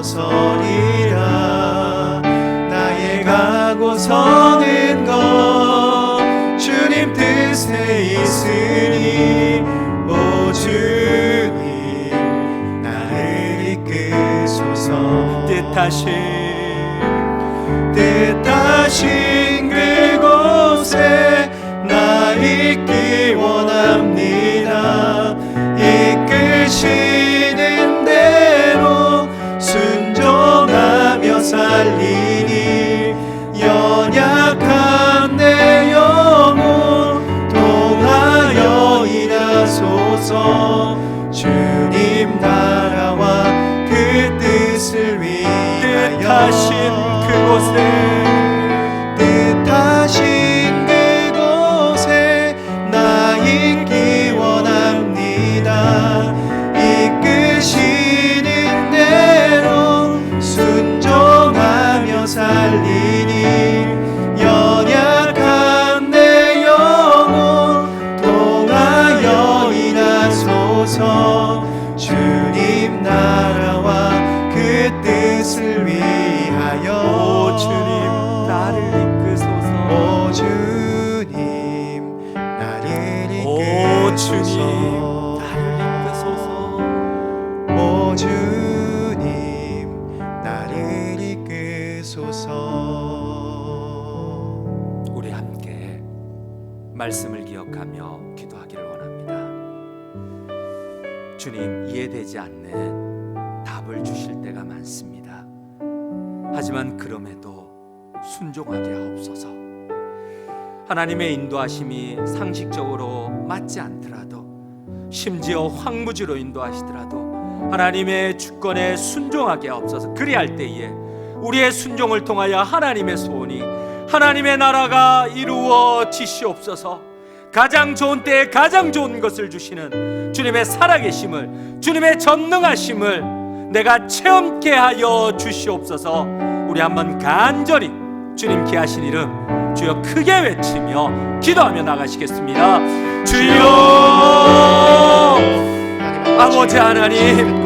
서서리라. 나의 가고 서는 것 주님 뜻에 있으니 오 주님 나를 이끄소서. 뜻하신 그곳에 나 있기 원합니다. 이끄시는 대로 순종하며 살리니 연약한 내 영혼 통하여 일하소서. 주님 나라와 그 뜻을 위하여 뜻하신 그곳에 나 있기 원합니다. 이끄시는 대로 순종하며 살리니 연약한 내 영혼 통하여 일하소서. 주님 나라와 그 뜻을 위하여 오 주님 나를 이끄소서. 오 주님 나를 오 주님 이끄소서. 나를 이끄소서. 오 주님 나를 이끄소서. 우리 함께 말씀을 기억하며 기도하기를 원합니다. 주님, 이해되지 않는 답을 주실 때가 많습니다. 하지만 그럼에도 순종하게 하옵소서. 하나님의 인도하심이 상식적으로 맞지 않더라도, 심지어 황무지로 인도하시더라도 하나님의 주권에 순종하게 하옵소서. 그리할 때에 우리의 순종을 통하여 하나님의 소원이, 하나님의 나라가 이루어지시옵소서. 가장 좋은 때에 가장 좋은 것을 주시는 주님의 살아계심을, 주님의 전능하심을 내가 체험케 하여 주시옵소서. 우리 한번 간절히 주님께 하신 이름 주여 크게 외치며 기도하며 나가시겠습니다. 주여, 아버지 하나님,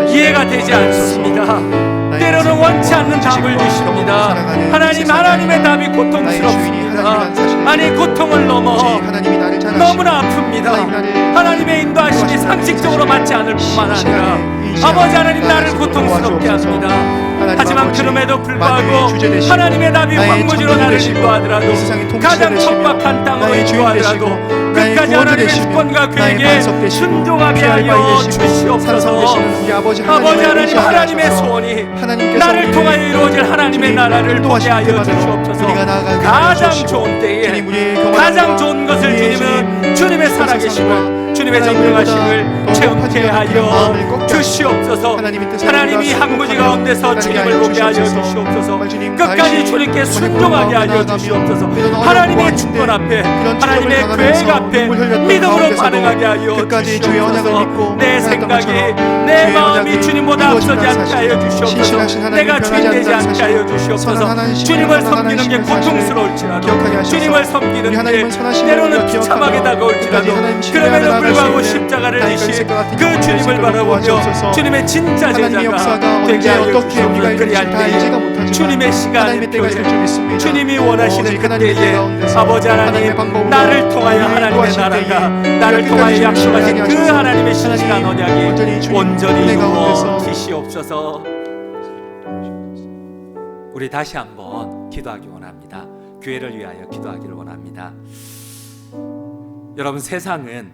이해가 되지 않습니다. 때로는 원치 않는 답을 주십니다. 하나님, 하나님의 답이 고통스럽습니다. 아니, 고통을 넘어 너무나 아픕니다. 하나님의 인도하심이 상식적으로 맞지 않을 뿐만 아니라 아버지 하나님, 나를 고통스럽게 합니다. 하지만 그럼에도 불구하고 하나님의 답이 황무지로 나를 인도하더라도, 가장 척박한 땅으로 인도하더라도 끝까지 하나님의 주권과 계획에 순종하게 하여 주시옵소서. 아버지 하나님, 하나님의 소원이 나를 통하여 이루어질 하나님의 나라를 보게 하여 주시옵소서. 가장 좋은 때에 가장 좋은 것을 주님은 주님의 살아계심을, 주님의 전능하심을 체험케 하여 주시옵소서. 하나님이 항무지 가운데서 주님을 보게 하여 주시옵소서. 끝까지 주님께 순종하게 하여 주시옵소서. 하나님의 주권 앞에, 하나님의 계획 앞에 믿음으로 반응하게 하여 주시옵소서. 내 생각이, 내 마음이 주님보다 앞서지 않게 하여 주시옵소서. 내가 주인 되지 않게 하여 주시옵소서. 주님을 섬기는 게 고통스러울지라도, 주님을 섬기는 게 때로는 비참하게 다가올지라도, 그럼에도 불구하고 십자가를 지신 그 주님을 바라보며 주님의 진짜 제자가 되게 하여 주시옵소서. 그리할 때에 주님의 시간의 표에, 주님이 원하시는 그때에 아버지 하나님, 나를 통하여 하나님의 나라가, 나를 통하여 약속하신 그 하나님의 신실한 언약이 온전히 이루어지시옵소서. 우리 다시 한번 기도하기 원합니다. 교회를 위하여 기도하기를 원합니다. 여러분, 세상은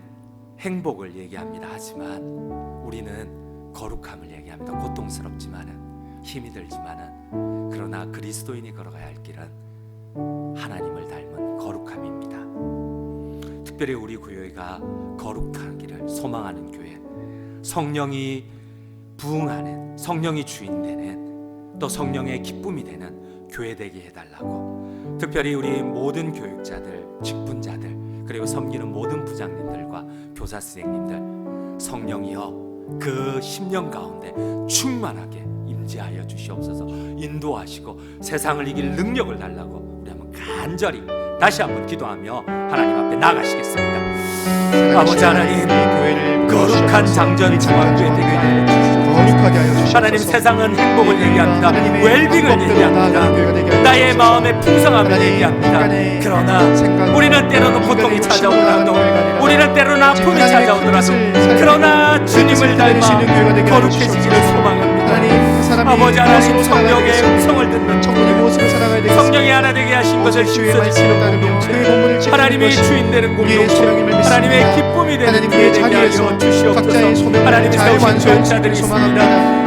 행복을 얘기합니다. 하지만 우리는 거룩함을 얘기합니다. 고통스럽지만은, 힘이 들지만은, 그러나 그리스도인이 걸어가야 할 길은 하나님을 닮은 거룩함입니다. 특별히 우리 교회가 거룩하기를 소망하는 교회, 성령이 부응하는, 성령이 주인 되는, 또 성령의 기쁨이 되는 교회 되게 해달라고, 특별히 우리 모든 교육자들, 직분자들, 그리고 섬기는 모든 부장님들과 교사 선생님들, 성령이여 그 10년 가운데 충만하게 임재하여 주시옵소서. 인도하시고 세상을 이길 능력을 달라고 우리 한번 간절히 다시 한번 기도하며 하나님 앞에 나가시겠습니다. 아버지 하나님, 거룩한 장전 중앙교회 되게 하여 주시옵소서. 거룩하게 하여 주시옵소서. 하나님, 세상은 행복을 얘기합니다. 하나님의 웰빙을 방법대로 얘기합니다. 나아가는 교회가 되게 하여 나의 주옵소서. 마음의 풍성함을 하나님, 얘기합니다. 인간의 그러나 생각과 우리는 때로는 인간의 고통이 욕심으로 찾아오더라도, 나아가는 교회가 아니라 우리는 때로는 아픔이 하나님의 찾아오더라도, 뜻을 살리고 그러나 그 주님을 뜻을 닮아 살리시는 교회가 되게 하여 거룩해지기를 주시옵소서. 소망합니다. 하나님, 사람이 아버지 하나님, 무엇으로 살아가야 성령의 되겠습니까? 음성을 듣는 천국의 무엇으로 살아가야 되겠습니까? 성령이 하나 되게 하신 것을 오직 주의 힘써주시는 말씀을 따르며 공동체, 그의 본문을 지키는 하나님이 것이 주인 되는 우리의 공동체, 소명임을 믿습니다. 하나님의 기쁨이 되는 하나님의 교회 되게 하여 자리에서 주시옵소서. 각자의 소명을 하나님이 잘 세우신 완수할 수 교육자들이 있기를 있습니다. 소망합니다.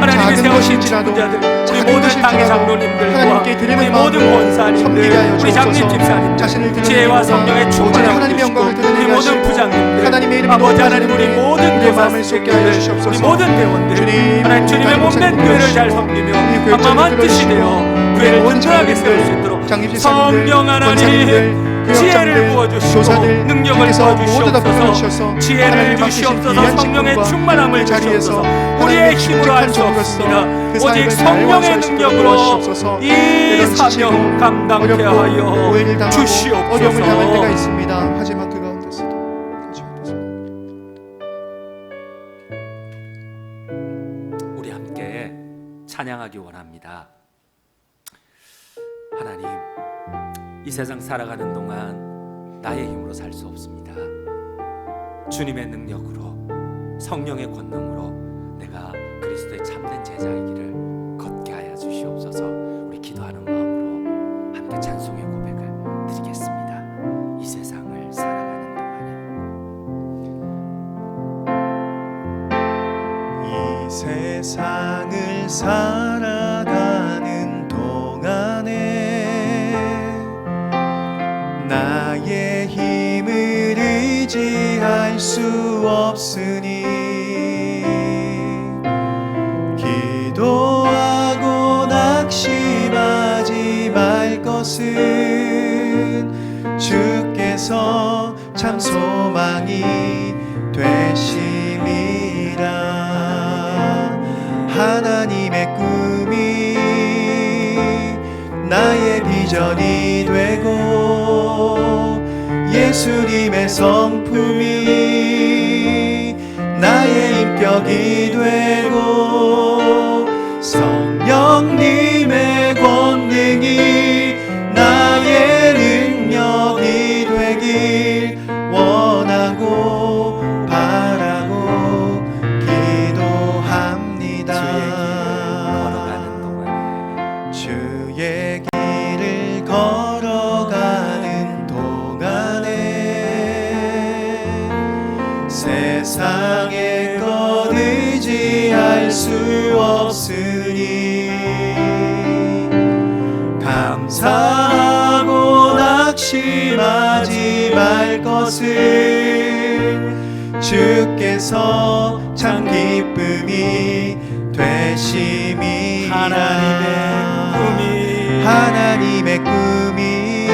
하나님이 작은 세우신 것일지라도, 직분자들, 우리 작은 모든 것일지라도 당의 장로님들과 하나님께 드리는 우리 모든 마음으로 권사님들, 섬기게 하여 우리 장님 주옵소서. 집사님들, 자신을 드러내는 지혜와 것보다 성령의 오직 충만함을 하나님의 주시고, 영광을 드러내게 우리 모든 하시고 부장님들, 하나님의 이름을 아버지 하나님, 높아지는 우리 데 모든 우리의 교사 마음을 쏟게 하여 선생님들, 주시옵소서. 우리 모든 대원들, 주님, 하나님 주님의 몸된 교회를 잘 섬기며 한마음한 뜻이 되어 교회를 든든하게 세울 수 있도록 성령 하나님 지혜를 부어주시고 능력을 부어주시옵소서. 지혜를 주시옵소서. 성령의 충만함을 주시옵소서. 우리의 힘으로 할 수 없습니다. 오직 성령의 능력으로 이 사명 감당케 하여 어려움을 당할 때가 주시옵소서. 있습니다. 하지만 그 가운데서도 우리 함께 찬양하기 원합니다. 하나님, 이 세상 살아가는 동안 나의 힘으로 살 수 없습니다. 주님의 능력으로, 성령의 권능으로 내가 그리스도의 참된 제자이기를 걷게 하여 주시옵소서. 우리 기도하는 마음으로 함께 찬송의 고백을 드리겠습니다. 이 세상을 살아가는 동안에, 이 세상을 살아가는 동안에 나의 힘을 의지할 수 없으니 기도하고 낙심하지 말 것은 주께서 참 소망이 되심이라. 하나님의 꿈이 나의 비전이 되고 예수님의 성품이 나의 인격이 되고 성령님의 권능이 나의 능력이 되길 원하고 바라고 기도합니다. 주의 길을 걸어가는 동안에 세상의 것 의지할 수 없으니 감사하고 낙심하지 말 것을 주께서 참 기쁨이 되심이라. 하나님의 꿈이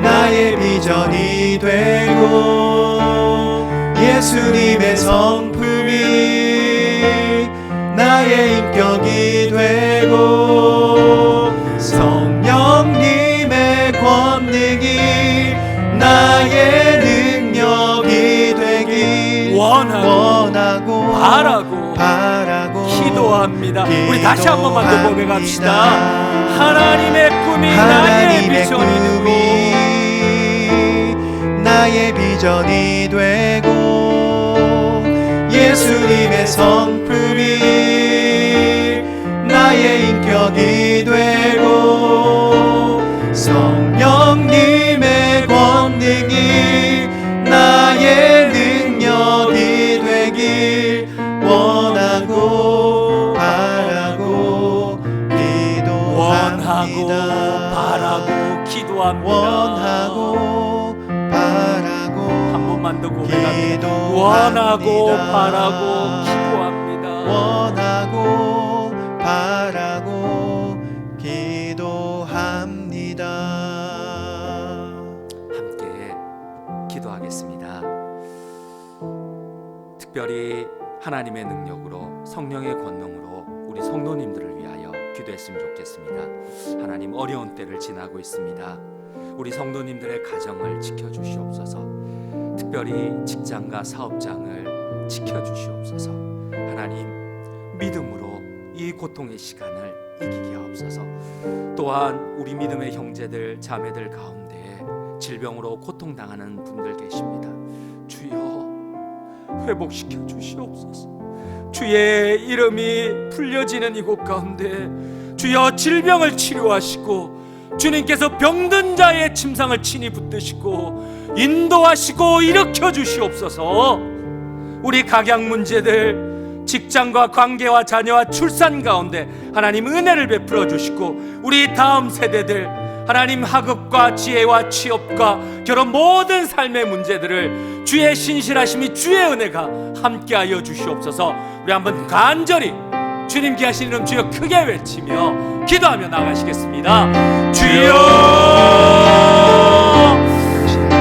나의 비전이 되고 예수님의 성품이 나의 인격이 되고 성령님의 권능이 나의 능력이 되길 원하고 바라고 기도합니다. 우리 다시 한 번만 더 고백합시다. 하나님의 꿈이 나의 비전이 되고 나의 비전이 되고 예수님의 성품이 나의 인격이 되고 성령님의 권능이 나의 능력이 되길 원하고 바라고 기도합니다. 바라고 기도합니다. 원하고 바라고 한 번만 더 고백합니다. 기도합니다. 원하고 바라고 기도합니다. 원하고 바라고 기도합니다. 함께 기도하겠습니다. 특별히 하나님의 능력으로 성령의 권능으로 우리 성도님들을 위하여 기도했으면 좋겠습니다. 하나님, 어려운 때를 지나고 있습니다. 우리 성도님들의 가정을 지켜주시옵소서. 특별히 직장과 사업장을 지켜주시옵소서. 하나님, 믿음으로 이 고통의 시간을 이기게 하옵소서. 또한 우리 믿음의 형제들 자매들 가운데 질병으로 고통당하는 분들 계십니다. 주여, 회복시켜 주시옵소서. 주의 이름이 불려지는 이곳 가운데 주여, 질병을 치료하시고 주님께서 병든 자의 침상을 친히 붙드시고 인도하시고 일으켜 주시옵소서. 우리 각양 문제들, 직장과 관계와 자녀와 출산 가운데 하나님 은혜를 베풀어 주시고, 우리 다음 세대들 하나님 학업과 지혜와 취업과 결혼 모든 삶의 문제들을 주의 신실하심이, 주의 은혜가 함께하여 주시옵소서. 우리 한번 간절히 주님께 하신 이름 주여 크게 외치며 기도하며 나가시겠습니다. 주여,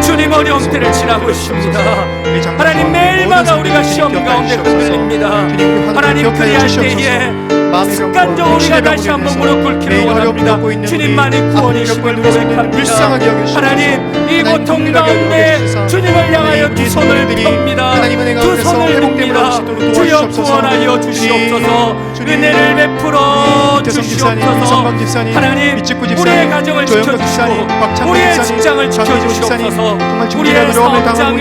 주님 어려운 때를 지나고 있습니다. 하나님, 매일마다 우리가 시험 가운데 흔들립니다. 하나님, 그리할 때에 습관적으로 우리가 다시 한번 무릎 꿇기를 원합니다. 주님만이 구원이심을 고백합니다. 하나님, 이 고통 가운데 주님을 향하여 두 손을 펴니다. 두 손을 듭니다. 주여, 구원하여 주시옵소서. 은혜를 베풀어 주시옵소서. 하나님, 우리의 가정을 지켜주시고 우리의 직장을 지켜주시옵소서. 우리의 사업장을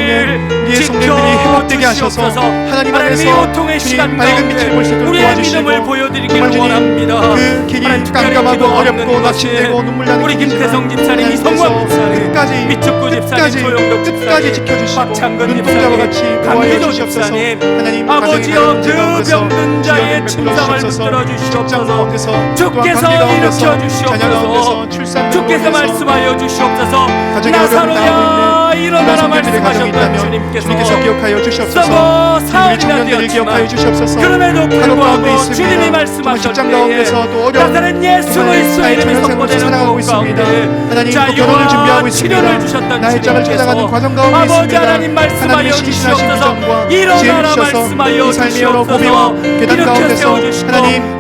지켜주시옵소서. 하나님, 이 고통의 시간 가운데 우리의 믿음을 보여드리기를 원합니다. 그 길이 깜깜하고 어렵고 낙심되고 눈물 나는 우리 김태성 집사님, 이성광 집사님, 미축구 집사님, 조영덕 끝까지 집사님, 지켜주시고 박창근 눈동자와 같이 집사님, 도와여 강민호 주시옵소서. 집사님, 하나님, 아버지여, 그 가정의 병든 자의 침상을 붙들어 주시옵소서. 주께서 일으켜 주시옵소서. 주께서 말씀하여 주시옵소서. 나사로야, 일어나라 말씀하셨던 주님께서 기억하여 주시옵소서. 썩어 우리 사흘이나 청년들을 기억하여 되었지만 주시옵소서. 그럼에도 불구하고 주님이 직장 말씀하셨기에 가운데서 또 나사렛 예수 그리스도의 이름이 선포되는 살아가고 곳 있습니다. 가운데 하나님, 또 자유와 결혼을 준비하고 있습니다. 치료를 주셨던 나의 짝을 찾아가는 과정 가운데 아버지 있습니다. 하나님, 말씀하여 하나님의 신실하신 주시옵소서. 비전과 일어나라 지혜를 주셔서 말씀하여 이 삶의 여러 주시옵소서. 고비와 계단 일으켜 가운데서 세워주시고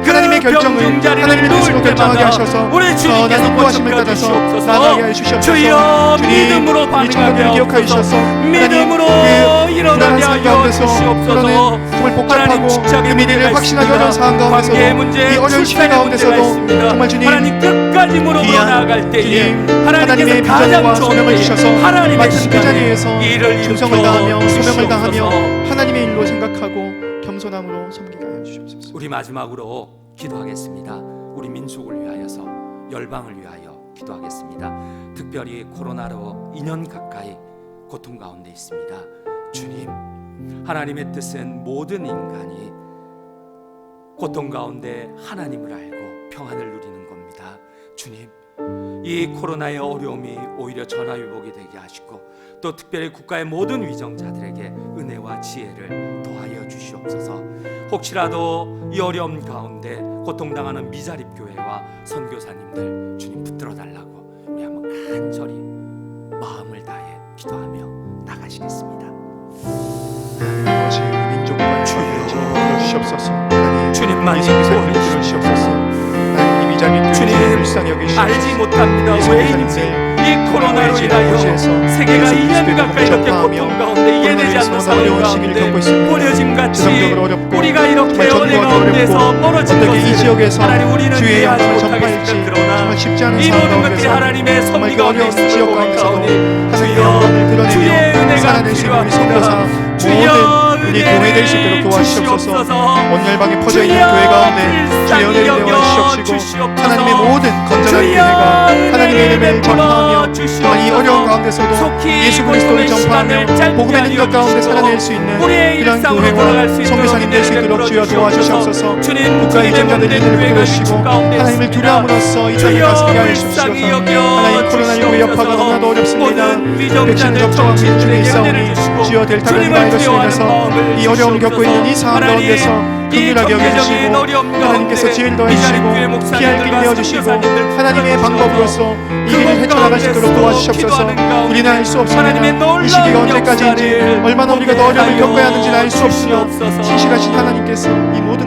하나님의 그 결정을 병중 자리를 하나님의 뜻으로 누울 결정하게 때마다 하셔서 우리 주님께서 선한 인도하심을 고쳐 따라서 주시옵소서. 나아가게 해 주시옵소서. 주여, 주님, 믿음으로 이 반응하게 청년들을 기억하여 하옵소서. 주셔서 믿음으로 일어나게 하여 주시옵소서. 정말 복잡하고 그 미래를 확신하게 하는 상황 가운데서도 관계의 문제, 이 어려운 시기 출산의 문제가 가운데서도 있습니다. 정말 주님, 하나님, 끝까지 무릎으로 귀한 나아갈 때에 주님, 하나님께서 하나님의 가장 비전과 좋은 소명을 때에 주셔서 하나님의 맡은 그 시간에 자리에서 일을 충성을 일으켜 다하며 소명을 다하며 주시옵소서. 하나님의 일로 생각하고 겸손함으로 섬기게 하여 주시옵소서. 우리 마지막으로 기도하겠습니다. 우리 민족을 위하여서, 열방을 위하여 기도하겠습니다. 특별히 코로나로 2년 가까이 고통 가운데 있습니다. 주님, 하나님의 뜻은 모든 인간이 고통 가운데 하나님을 알고 평안을 누리는 겁니다. 주님, 이 코로나의 어려움이 오히려 전화위복이 되게 하시고, 또 특별히 국가의 모든 위정자들에게 은혜와 지혜를 더하여 주시옵소서. 혹시라도 이 어려움 가운데 고통당하는 미자립 교회와 선교사님들 주님 붙들어 달라고 우리 한번 간절히 마음을 다해 기도하며 나가시겠습니다. 아버지, 민족과 주여, 주시옵소서. 주님만이 구원을 주시옵소서. 하나님, 이 자리 주님, 불쌍히 여기시옵소서. 알지 못합니다. 왜인지 이 코로나로 인하여 세계가 2년 가까이 이렇게 고통 가운데 이해되지 않는 상황 가운데 버려짐같이 우리가 이렇게 은혜 가운데서 멀어진 것을 하나님, 우리는 이해하지 못하겠습니다. 그러나 이 모든 것들이 하나님의 섭리 가운데 있음을 고백하오니 주여, 주의 은혜가 필요합니다. 주여, 우리 교회될 수 있도록 도와주시옵소서. 온 열방에 퍼져 있는 교회 가운데 주의 은혜를 내어주시옵시고, 하나님의 모든 건전한 교회가 하나님의 이름을 전파하며 또한 이 어려운 가운데서도 예수 그리스도를 전파하며 복음의 능력 가운데 살아낼 수 있는 그런 교회와 선교사님 될 수 있도록 주여 도와주시옵소서. 국가의 전자들이 이들을 부르시고 하나님을 두려움으로써 이 땅을 다스리게 하여 주시옵소서. 하나님, 코로나19 여파가 너무나도 어렵습니다. 백신 접종한 민중에 있사오니 주여 델타 바이러스로 인해서 이 어려움을 겪고 있는 이 상황 가운데서 긍휼하게 여겨주시고 하나님께서 지혜를 더해주시고 피할 길 내어주시고 하나님의 방법으로서 이 길을 헤쳐나갈 수 있도록 도와주시옵소서. 우리는 알 수 없습니다. 이 시기가 언제까지인지, 얼마나 우리가 더 어려움을 겪어야 하는지는 알 수 없으며 신실하신 하나님께서 이 모든